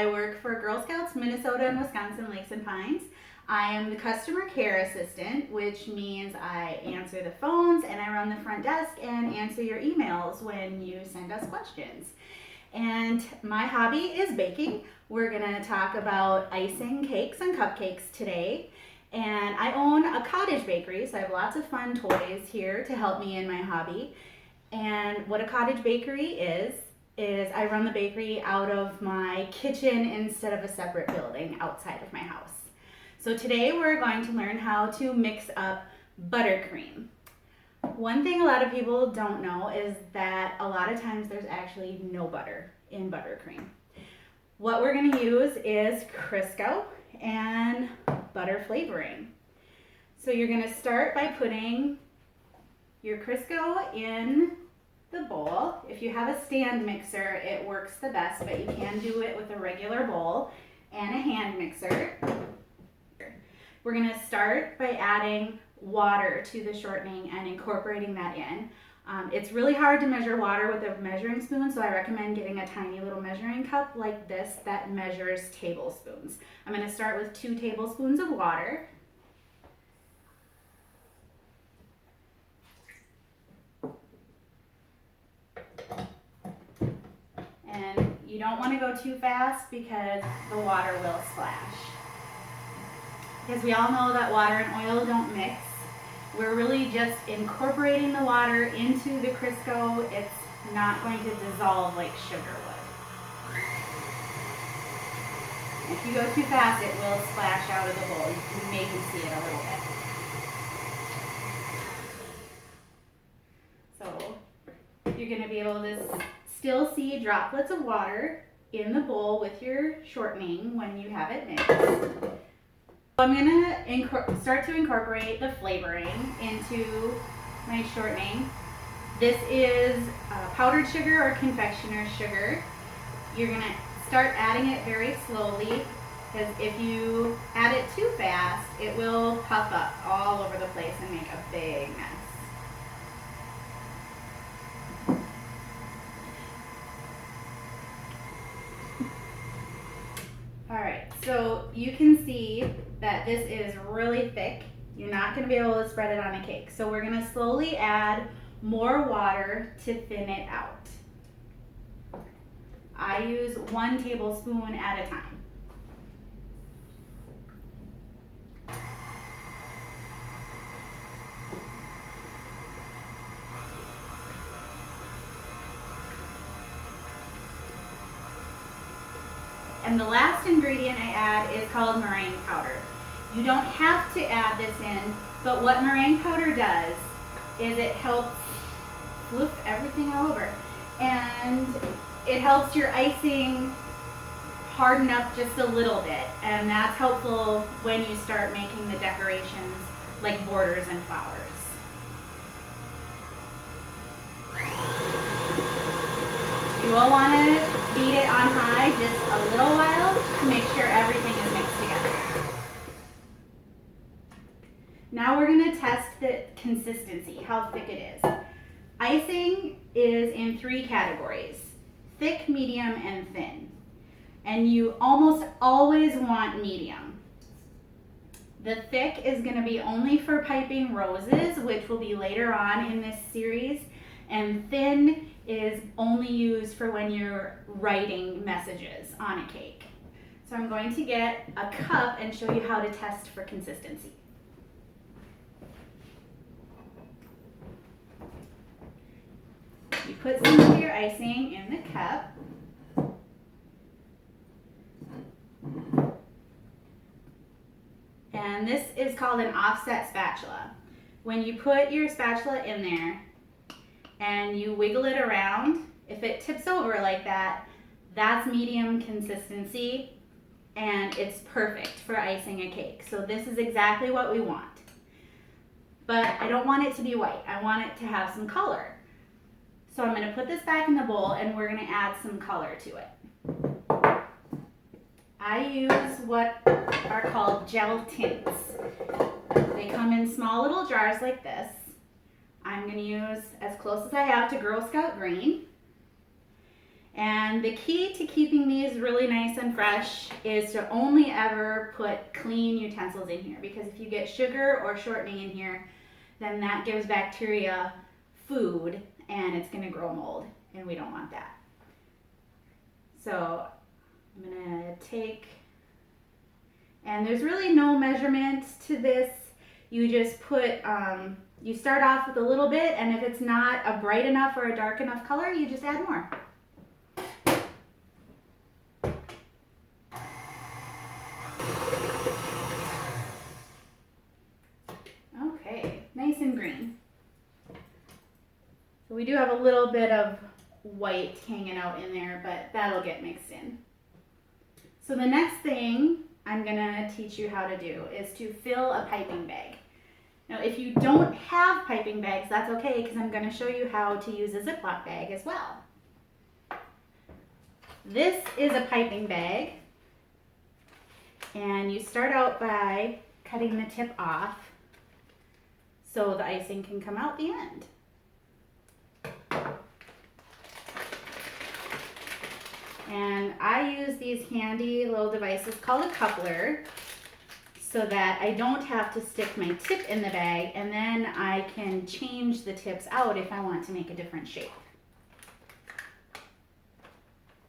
I work for Girl Scouts Minnesota and Wisconsin Lakes and Pines. I am the customer care assistant, which means I answer the phones and I run the front desk and answer your emails when you send us questions. And my hobby is baking. We're gonna talk about icing cakes and cupcakes today. And I own a cottage bakery, so I have lots of fun toys here to help me in my hobby. And what a cottage bakery is I run the bakery out of my kitchen instead of a separate building outside of my house. So today we're going to learn how to mix up buttercream. One thing a lot of people don't know is that a lot of times there's actually no butter in buttercream. What we're going to use is Crisco and butter flavoring. So you're going to start by putting your Crisco in the bowl. If you have a stand mixer, it works the best, but you can do it with a regular bowl and a hand mixer. We're going to start by adding water to the shortening and incorporating that in. It's really hard to measure water with a measuring spoon, so I recommend getting a tiny little measuring cup like this that measures tablespoons. I'm going to start with 2 tablespoons of water. And you don't want to go too fast because the water will splash. Because we all know that water and oil don't mix. We're really just incorporating the water into the Crisco. It's not going to dissolve like sugar would. If you go too fast, it will splash out of the bowl. You can maybe see it a little bit. So you're going to be able to still see droplets of water in the bowl with your shortening when you have it mixed. I'm going to start to incorporate the flavoring into my shortening. This is powdered sugar or confectioner's sugar. You're going to start adding it very slowly because if you add it too fast, it will puff up all over the place and make a big mess. Alright, so you can see that this is really thick. You're not going to be able to spread it on a cake. So we're going to slowly add more water to thin it out. I use 1 tablespoon at a time. And the last ingredient I add is called meringue powder. You don't have to add this in, but what meringue powder does is it helps floof everything all over. And it helps your icing harden up just a little bit. And that's helpful when you start making the decorations like borders and flowers. You will want to beat it on high just a little while to make sure everything is mixed together. Now we're going to test the consistency, how thick it is. Icing is in 3 categories: thick, medium, and thin. And you almost always want medium. The thick is going to be only for piping roses, which will be later on in this series, and thin is only used for when you're writing messages on a cake. So I'm going to get a cup and show you how to test for consistency. You put some of your icing in the cup. And this is called an offset spatula. When you put your spatula in there and you wiggle it around, if it tips over like that, that's medium consistency and it's perfect for icing a cake. So this is exactly what we want. But I don't want it to be white. I want it to have some color. So I'm going to put this back in the bowl and we're going to add some color to it. I use what are called gel tints. They come in small little jars like this. I'm going to use as close as I have to Girl Scout green. And the key to keeping these really nice and fresh is to only ever put clean utensils in here, because if you get sugar or shortening in here, then that gives bacteria food and it's going to grow mold, and we don't want that. So I'm going to take, and there's really no measurement to this. You just put, you start off with a little bit, and if it's not a bright enough or a dark enough color, you just add more. Okay, nice and green. So we do have a little bit of white hanging out in there, but that'll get mixed in. So the next thing I'm gonna teach you how to do is to fill a piping bag. Now, if you don't have piping bags, that's okay, because I'm gonna show you how to use a Ziploc bag as well. This is a piping bag, and you start out by cutting the tip off so the icing can come out the end. And I use these handy little devices called a coupler so that I don't have to stick my tip in the bag, and then I can change the tips out if I want to make a different shape.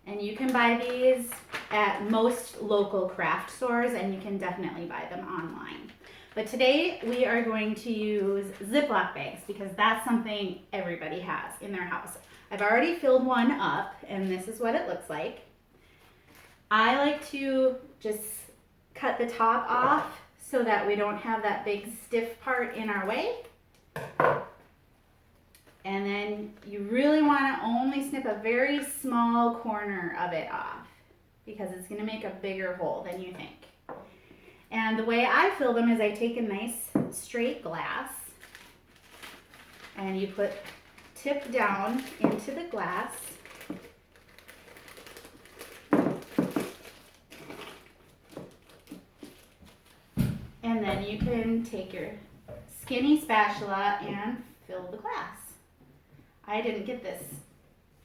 And you can buy these at most local craft stores, and you can definitely buy them online. But today we are going to use Ziploc bags because that's something everybody has in their house. I've already filled one up, and this is what it looks like. I like to just cut the top off so that we don't have that big stiff part in our way. And then you really want to only snip a very small corner of it off because it's going to make a bigger hole than you think. And the way I fill them is I take a nice straight glass and you put tip down into the glass. And then you can take your skinny spatula and fill the glass. I didn't get this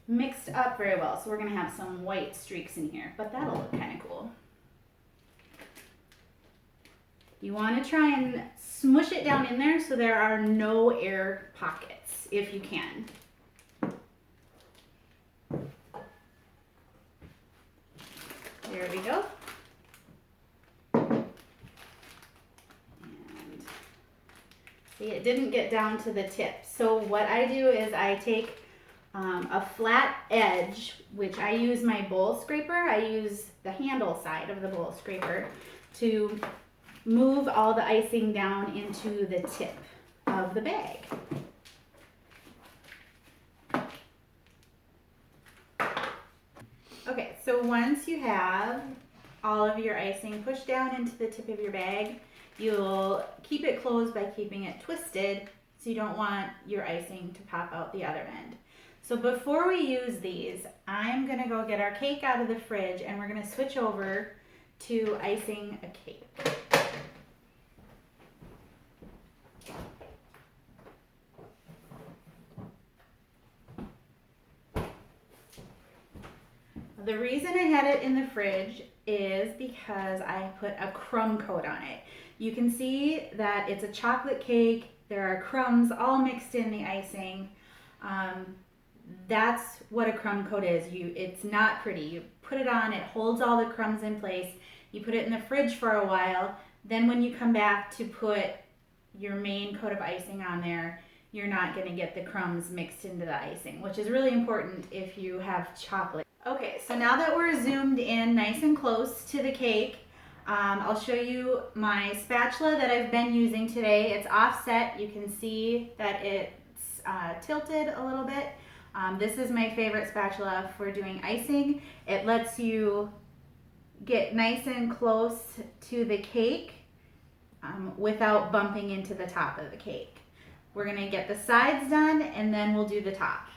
mixed up very well, so we're going to have some white streaks in here, but that'll look kind of cool. You want to try and smush it down in there so there are no air pockets if you can. There we go. And see, it didn't get down to the tip. So what I do is I take a flat edge, which I use my bowl scraper. I use the handle side of the bowl scraper to move all the icing down into the tip of the bag. Okay, so once you have all of your icing pushed down into the tip of your bag, you'll keep it closed by keeping it twisted so you don't want your icing to pop out the other end. So before we use these, I'm gonna go get our cake out of the fridge and we're gonna switch over to icing a cake. The reason I had it in the fridge is because I put a crumb coat on it. You can see that it's a chocolate cake. There are crumbs all mixed in the icing. That's what a crumb coat is. It's not pretty. You put it on, it holds all the crumbs in place. You put it in the fridge for a while. Then when you come back to put your main coat of icing on there, you're not going to get the crumbs mixed into the icing, which is really important if you have chocolate. Okay, so now that we're zoomed in nice and close to the cake, I'll show you my spatula that I've been using today. It's offset. You can see that it's tilted a little bit. This is my favorite spatula for doing icing. It lets you get nice and close to the cake without bumping into the top of the cake. We're going to get the sides done and then we'll do the top.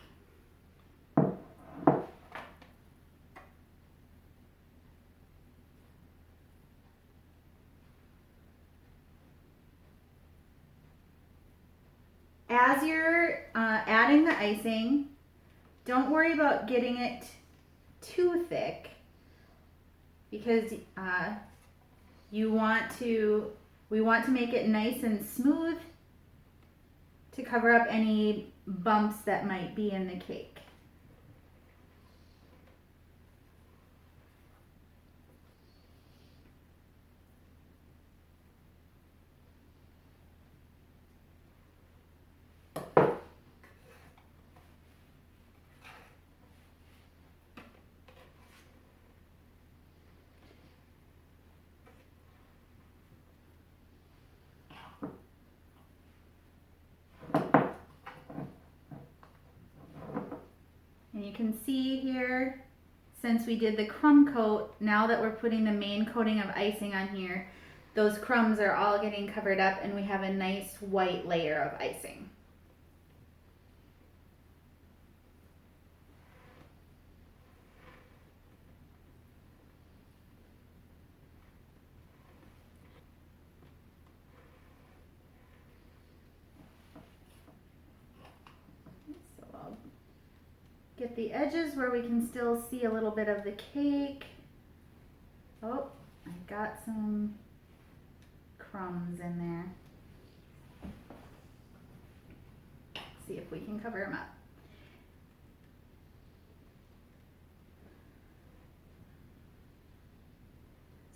As you're adding the icing, don't worry about getting it too thick because we want to make it nice and smooth to cover up any bumps that might be in the cake. And you can see here, since we did the crumb coat, now that we're putting the main coating of icing on here, those crumbs are all getting covered up and we have a nice white layer of icing. Get the edges where we can still see a little bit of the cake. Oh, I got some crumbs in there. Let's see if we can cover them up.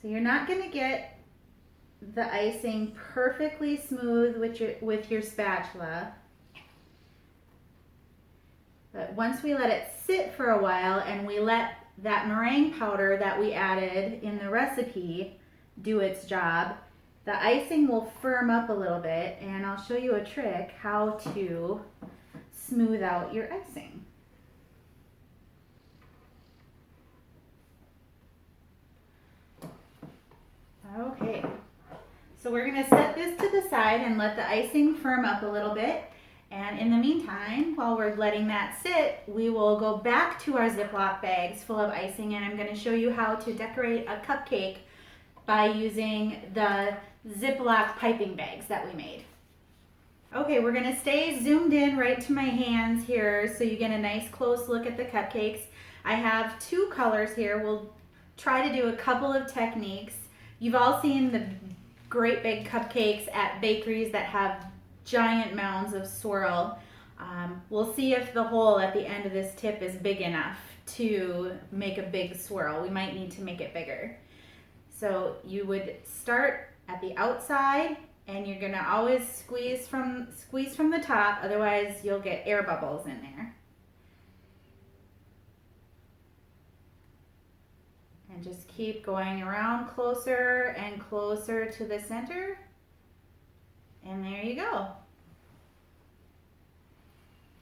So you're not going to get the icing perfectly smooth with your spatula. But once we let it sit for a while and we let that meringue powder that we added in the recipe do its job, the icing will firm up a little bit, and I'll show you a trick how to smooth out your icing. Okay, so we're going to set this to the side and let the icing firm up a little bit. And in the meantime, while we're letting that sit, we will go back to our Ziploc bags full of icing, and I'm going to show you how to decorate a cupcake by using the Ziploc piping bags that we made. Okay, we're going to stay zoomed in right to my hands here so you get a nice close look at the cupcakes. I have two colors here. We'll try to do a couple of techniques. You've all seen the great big cupcakes at bakeries that have giant mounds of swirl. We'll see if the hole at the end of this tip is big enough to make a big swirl. We might need to make it bigger. So you would start at the outside, and you're gonna always squeeze from the top, otherwise you'll get air bubbles in there. And just keep going around closer and closer to the center. And there you go.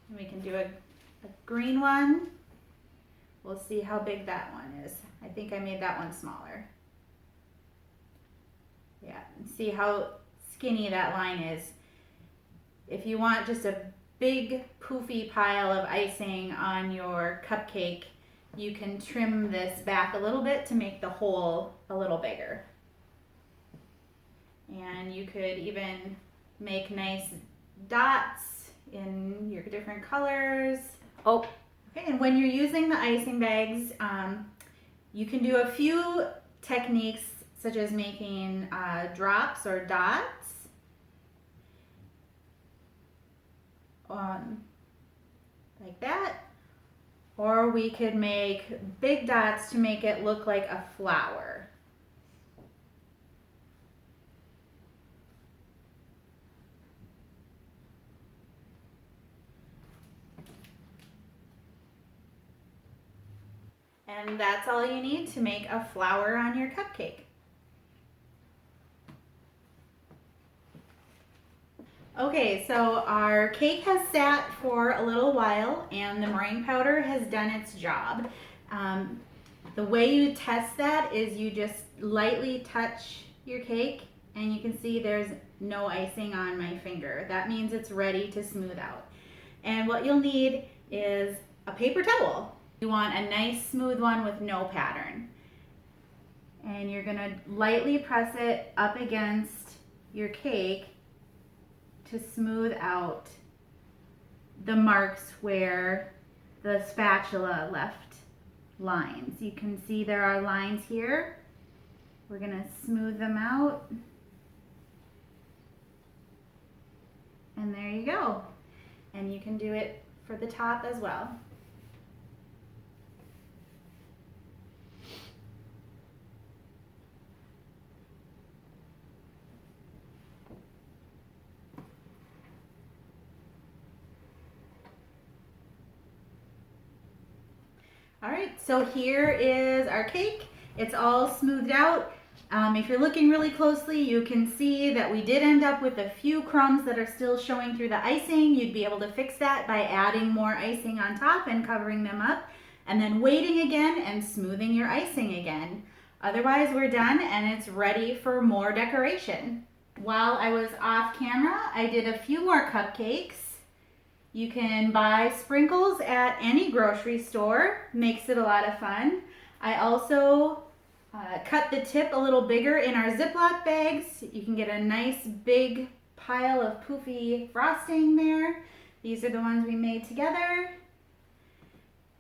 And we can do a green one. We'll see how big that one is. I think I made that one smaller. Yeah, and see how skinny that line is. If you want just a big poofy pile of icing on your cupcake, you can trim this back a little bit to make the hole a little bigger. And you could even make nice dots in your different colors. Oh, okay, and when you're using the icing bags, you can do a few techniques such as making drops or dots. Like that. Or we could make big dots to make it look like a flower. And that's all you need to make a flower on your cupcake. Okay, so our cake has sat for a little while and the meringue powder has done its job. The way you test that is you just lightly touch your cake and you can see there's no icing on my finger. That means it's ready to smooth out. And what you'll need is a paper towel. You want a nice smooth one with no pattern. And you're gonna lightly press it up against your cake to smooth out the marks where the spatula left lines. You can see there are lines here. We're gonna smooth them out. And there you go. And you can do it for the top as well. All right, so here is our cake. It's all smoothed out. If you're looking really closely, you can see that we did end up with a few crumbs that are still showing through the icing. You'd be able to fix that by adding more icing on top and covering them up, and then waiting again and smoothing your icing again. Otherwise, we're done and it's ready for more decoration. While I was off camera, I did a few more cupcakes. You can buy sprinkles at any grocery store. Makes it a lot of fun. I also cut the tip a little bigger in our Ziploc bags. You can get a nice big pile of poofy frosting there. These are the ones we made together.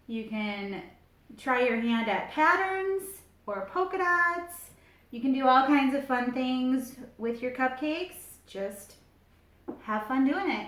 You can try your hand at patterns or polka dots. You can do all kinds of fun things with your cupcakes. Just have fun doing it.